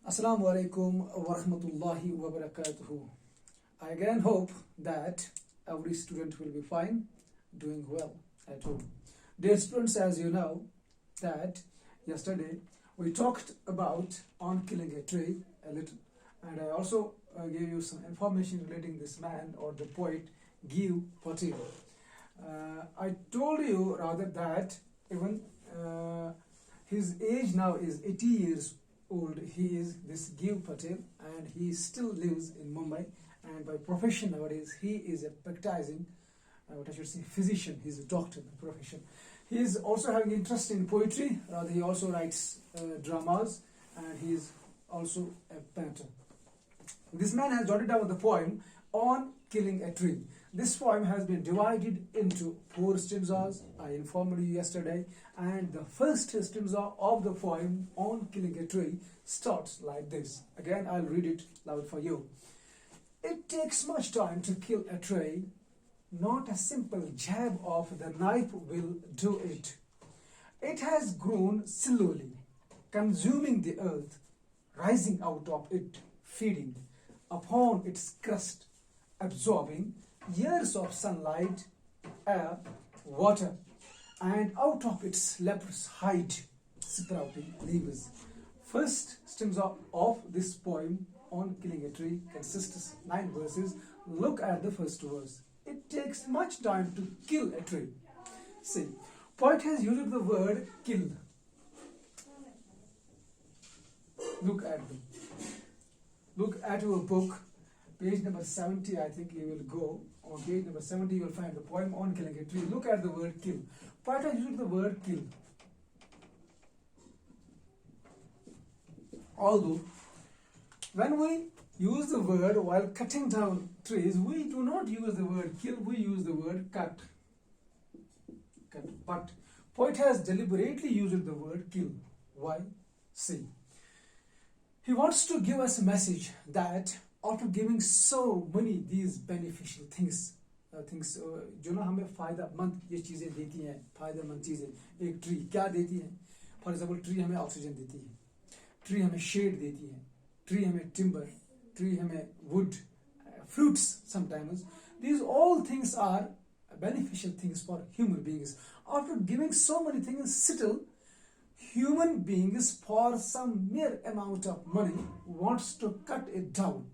Assalamu alaikum wa rahmatullahi wa barakatuhu. I again hope that every student will be fine, doing well at home. Dear students, as you know that yesterday we talked about on killing a tree a little, and I also gave you some information relating this man or the poet Giv Patel. I told you rather that even his age now is 80 years old. He is this Giv Patel and he still lives in Mumbai, and by profession nowadays he is a practicing physician. He's a doctor by profession. He is also having interest in poetry. He also writes dramas, and he is also a painter. This man has jotted down the poem on killing a tree. This poem has been divided into 4 stanzas. I informed you yesterday, and the first stanza of the poem on killing a tree starts like this. Again, I'll read it loud for you. It takes much time to kill a tree. Not a simple jab of the knife will do it. It has grown slowly, consuming the earth, rising out of it, feeding upon its crust, absorbing years of sunlight, air, water, and out of its leprous hide, sprouting leaves. First stanza of this poem on killing a tree consists of 9 verses. Look at the first verse. It takes much time to kill a tree. See, poet has used the word kill. Look at your book, page number 70. I think you will go on page number 70. You will find the poem on killing a tree. Look at the word kill. Poet has used the word kill. Although, when we use the word while cutting down trees, we do not use the word kill, we use the word cut. But poet has deliberately used the word kill. Why? See, he wants to give us a message that after giving so many these beneficial things, जो ना हमें फायदेमंद ये चीज़ें देती हैं, फायदेमंद चीज़ें, एक ट्री क्या देती है? फॉर एग्जाम्पल, ट्री हमें ऑक्सीजन देती है, ट्री हमें शेड देती है, ट्री हमें टिम्बर, tree हमें wood, fruits sometimes. These all things are beneficial things for human beings. After giving so many things, still human beings for some mere amount of money wants to cut it down.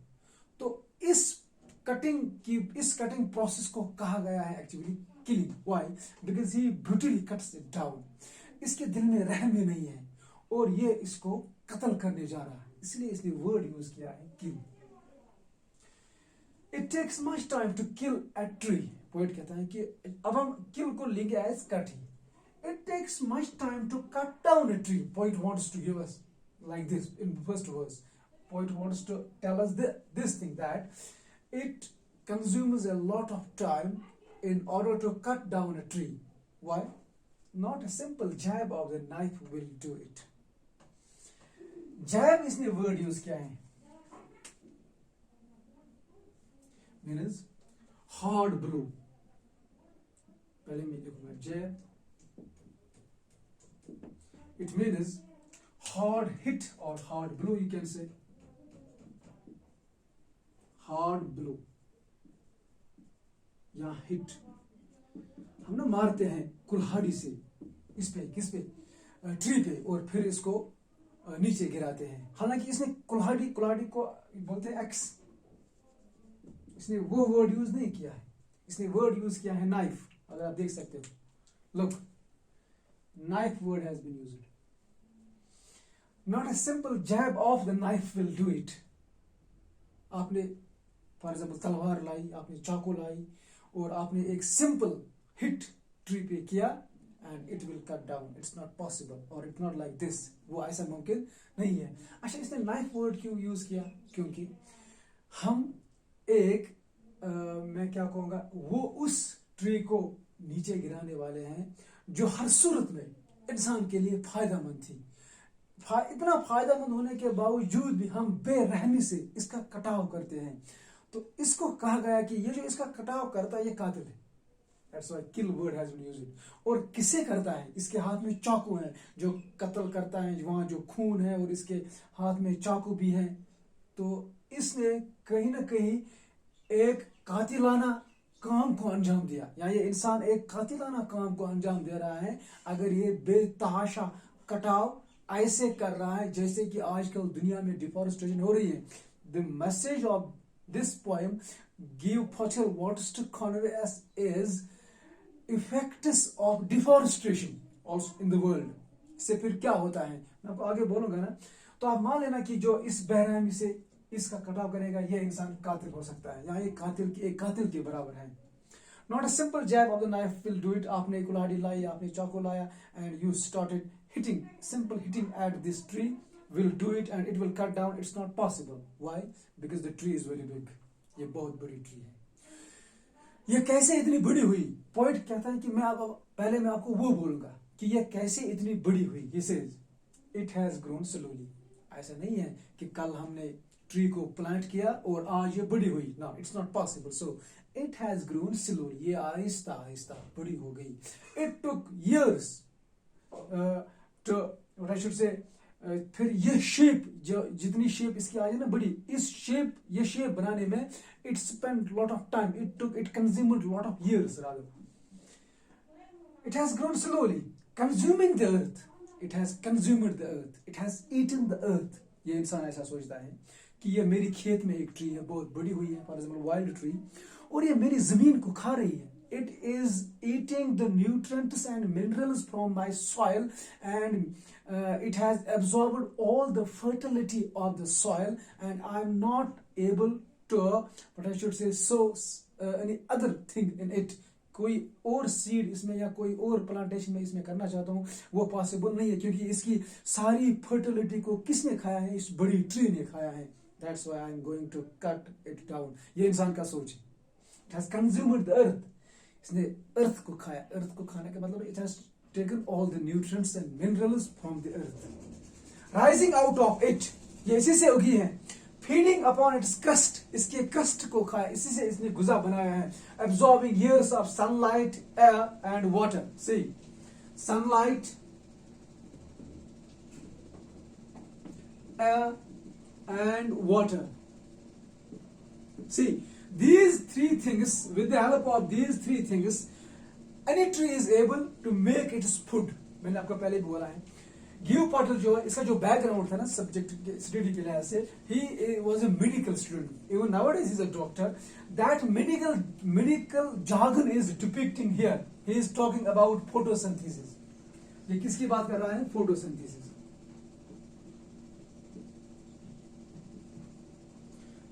तो इस cutting process को कहा गया है actually killing. Why? Because he brutally cuts it down. इसके दिल में रहम ही नहीं है और ये इसको कत्ल करने जा रहा है, इसलिए इसने वर्ड यूज किया है kill. It takes much time to kill a tree. Poet कहता है कि अब हम kill को लेंगे as cutting. It takes much time to cut down a tree. Poet wants to give us like this in the first verse. Poet wants to tell us this thing, that it consumes a lot of time in order to cut down a tree. Why? Not a simple jab of the knife will do it. जैब इसने word use किया है, means hard blow. पहले मैं लिखूंगा जैब. It means hard hit और hard blow. You can say hard blow या hit. हम ना मारते हैं कुल्हाड़ी से इस पे, किस पे? ट्री पे, और फिर इसको नीचे गिराते हैं. हालांकि इसने कुल्हाड़ी को बोलते हैं एक्स. इसने वो वर्ड यूज नहीं किया है, इसने वर्ड यूज किया है नाइफ. अगर आप देख सकते हो, look, knife word has been used. Not a simple jab of the knife will do it. आपने फॉर एग्जाम्पल तलवार लाई, आपने चाकू लाई, और आपने एक सिंपल हिट ट्री पे किया and it will cut down. It's not possible, or it's not like this. वो ऐसा मुमकिन नहीं है. अच्छा, इसने knife word क्यों यूज किया? क्योंकि हम मैं क्या कहूँगा, वो उस ट्री को नीचे गिराने वाले हैं जो हर सूरत में इंसान के लिए फायदेमंद थी. इतना फायदेमंद होने के बावजूद भी हम बेरहमी से इसका कटाव करते हैं. तो इसको कहा गया कि ये जो इसका कटाव करता है ये कातिल है. That's why kill word has been used. और किसे करता है? इसके हाथ में चाकू है, जो कत्ल करता है, वहां जो खून है, और इसके हाथ में चाकू भी है। तो इसने कहीं ना कहीं एक कातिलाना काम को अंजाम दिया, या ये इंसान एक कातिलाना काम को अंजाम दे रहा है अगर ये बेतहाशा कटाव ऐसे कर रहा है जैसे कि आजकल दुनिया में डिफॉरेस्टेशन हो रही है। The message of this poem Gieve Patel wants to convey us is effects of deforestation also in the world. इससे फिर क्या होता है मैं आपको आगे बोलूंगा ना। तो आप मान लेना कि जो इस बेरहमी से इसका कटाव करेगा ये इंसान कातिल हो सकता है, यहाँ एक कातिल के बराबर है। Not a simple jab of the knife will do it. आपने कुल्हाड़ी लाई, आपने चाकू लाया and you started hitting, simple hitting at this tree will do it and it will cut down. It's not possible. Why? Because the tree is very big. ये बहुत बड़ी tree है। ये कैसे इतनी बड़ी हुई? पॉइंट कहता है कि पहले मैं आपको वो बोलूंगा कि ये कैसे इतनी बड़ी हुई। He says it has grown slowly. ऐसा नहीं है कि कल हमने ट्री को प्लांट किया और आज ये बड़ी हुई। No, it's not possible. So it has grown slowly. ये आहिस्ता आहिस्ता बड़ी हो गई। It took years. तो what I should say, फिर ये शेप जो जितनी शेप इसकी आई है ना बड़ी, ये शेप बनाने में it spent lot of time, it consumed lot of years rather. It has grown slowly, consuming the earth. It has consumed the earth. It has eaten the earth. ये इंसान ऐसा सोचता है कि ये मेरी खेत में एक ट्री है, बहुत बड़ी हुई है, फॉर एग्जाम्पल वाइल्ड ट्री, और ये मेरी जमीन को खा रही है। It is eating the nutrients and minerals from my soil, and it has absorbed all the fertility of the soil, and I'm not able to, what I should say, sow any other thing in it. कोई और seed इसमें या कोई और plantation में इसमें करना चाहता हूँ वो पॉसिबल नहीं है, क्योंकि इसकी सारी फर्टिलिटी को किसने खाया है? इस बड़ी ट्री ने खाया है। That's why I'm going to cut it down. ये इंसान का सोच है। It has consumed the earth. इसने अर्थ को खाया। अर्थ को खाने का मतलब it has taken all the nutrients and minerals from the earth. Rising out of it, ये इसी से उगी है। फीडिंग अपॉन इट्स क्रस्ट, इसके क्रस्ट को खाया, इसी से इसने गुजा बनाया है। Absorbing years of sunlight, air and water. See, sunlight, air and water. See, these three things, with the help of these three things, any tree is able to make its food. मैंने आपको पहले भी बोला है। Give Patel जो है, इसका जो बैकग्राउंड था ना सब्जेक्ट स्टडी के लिहाज से, he was a medical student. Even nowadays he is a doctor. That medical jargon is depicting here. He is talking about photosynthesis. ये किसकी बात कर रहा है? फोटोसिंथेसिस।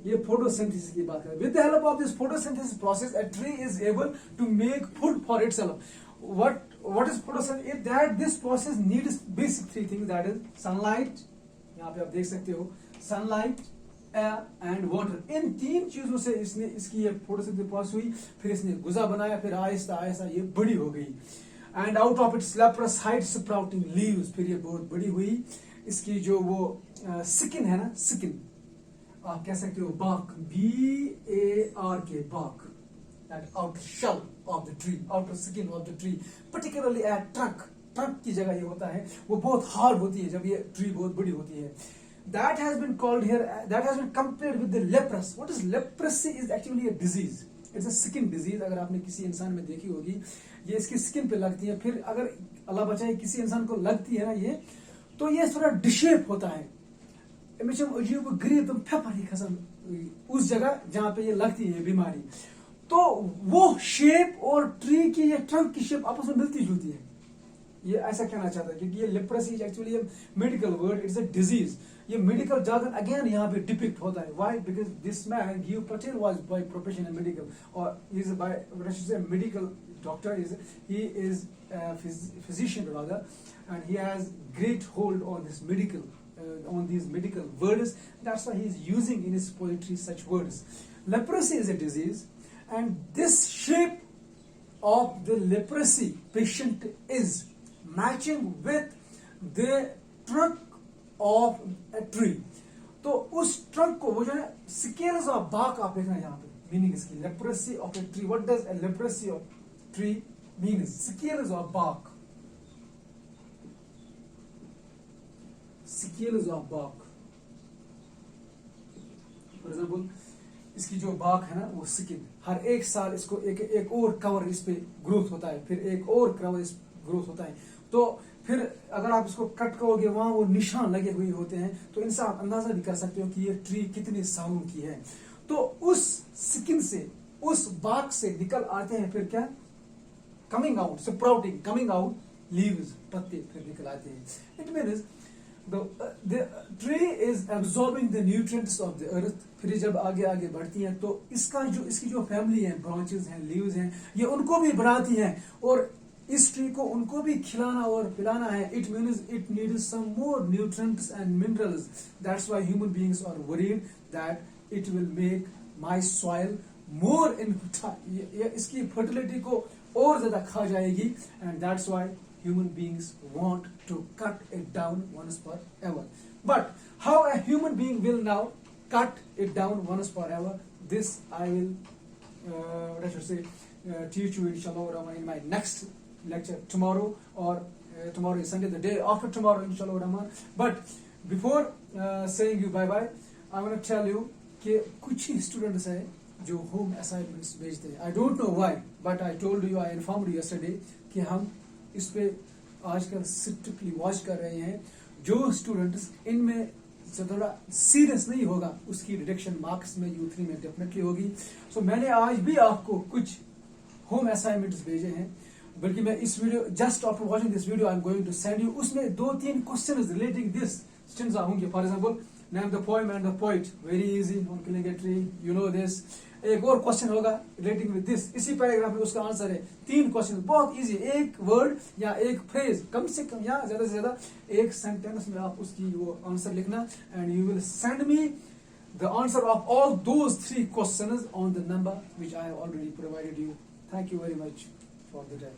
ये फोटोसिंथेसिस की बात करें। With the help of this photosynthesis process, a tree is able to make food for itself. What is photosynthesis? This process needs basic three things, that is sunlight, यहाँ पे आप देख सकते हो, sunlight, air and water. इन तीन चीजों से इसकी ये फोटोसिंथेसिस प्रोसेस हुई, फिर इसने गुजा बनाया, फिर आहिस्ता आहिस्ता ये बड़ी हो गई। And out of its leprous height sprouting leaves, फिर ये बहुत बड़ी हुई। इसकी जो वो स्किन है ना, स्किन आप कह सकते हो bark, B-A-R-K, bark, that outer shell of the tree, outer skin of the tree, particularly at trunk की जगह ये होता है, वो बहुत hard होती है जब ये ट्री बहुत बड़ी होती है। That has been called here, that has been compared with the leprous. What is leprosy? Is actually a disease. It's a skin disease. अगर आपने किसी इंसान में देखी होगी, ये इसकी स्किन पे लगती है, फिर अगर अल्लाह बचाए किसी इंसान को लगती है ना ये, तो ये थोड़ा डिशेप होता है। अजीब गरीब तुम फेफर ही खसम उस जगह जहां पे ये लगती है बीमारी, तो वो शेप और ट्री की ये ट्रंक की शेप आपस में मिलती जुलती है। ये ऐसा कहना चाहता है, क्योंकि ये leprosy is actually medical word, it's a disease. ये मेडिकल जार्गन अगेन यहाँ पे डिपिक्ट होता है। Why? Because this man Gieve Patel was by profession in medical, और he is by medical doctor, he is a physician rather, and he has great hold on this medical on these medical words. That's why he is using in his poetry such words. Leprosy is a disease, and this shape of the leprosy patient is matching with the trunk of a tree. तो उस trunk को वो जो है scales of bark आप देखना यहाँ पे, मीनिंग इसकी leprosy of a tree. What does a leprosy of tree means scales of bark. Scales of bark. For example, इसकी जो बाक है ना वो स्किन, हर एक साल इसको एक और कवर इस पे ग्रोथ होता है, फिर एक और कवर इस ग्रोथ होता है। तो फिर अगर आप इसको कट करोगे वहां वो निशान लगे हुए होते हैं, तो इनसे आप अंदाजा भी कर सकते हो कि ये ट्री कितनी सालों की है। तो उस स्किन से, उस बाक से निकल आते हैं फिर क्या, coming out, sprouting, coming out leaves, पत्ते फिर निकल आते हैं। It means the tree is absorbing the nutrients of the earth। फिर जब आगे आगे बढ़ती हैं तो इसकी जो फैमिली है, ब्रांचेस हैं, लीव्स हैं, ये उनको भी बढ़ाती हैं और इस ट्री को उनको भी खिलाना और पिलाना है। It means it needs some more nutrients and minerals. That's why human beings are worried that it will make my soil more infertile, इसकी फर्टिलिटी को और ज्यादा खा जाएगी। And that's why human beings want to cut it down once forever. But how a human being will now cut it down once forever, this I will what I should say teach you inshallah in my next lecture tomorrow, or tomorrow is Sunday, the day after tomorrow inshallah Rahman. But before saying you bye bye, I want to tell you कि कुछ ही students हैं जो home assignments भेजते हैं। I don't know why, but I told you, I informed you yesterday कि हम इस पे आजकल स्ट्रिक्टली वॉच कर रहे हैं। जो स्टूडेंट्स इनमें से थोड़ा सीरियस नहीं होगा उसकी डिडक्शन मार्क्स में U3 में डेफिनेटली होगी। सो मैंने आज भी आपको कुछ होम असाइनमेंट्स भेजे हैं, बल्कि मैं इस video just after watching this video I am going to send you, उसमें 2-3 क्वेश्चंस रिलेटिंग दिस स्टेंजा होंगे। For example, name the poem and the poet, very easy, on killing a tree, you know this. एक और question होगा relating with this, इसी paragraph में उसका answer है। 3 question बहुत इजी, एक वर्ड या एक फ्रेज, कम से कम या ज्यादा से ज्यादा एक सेंटेंस में आप उसकी वो आंसर लिखना, and you will send me the answer of all those 3 questions on the number which I have already provided you. Thank you very much for the day.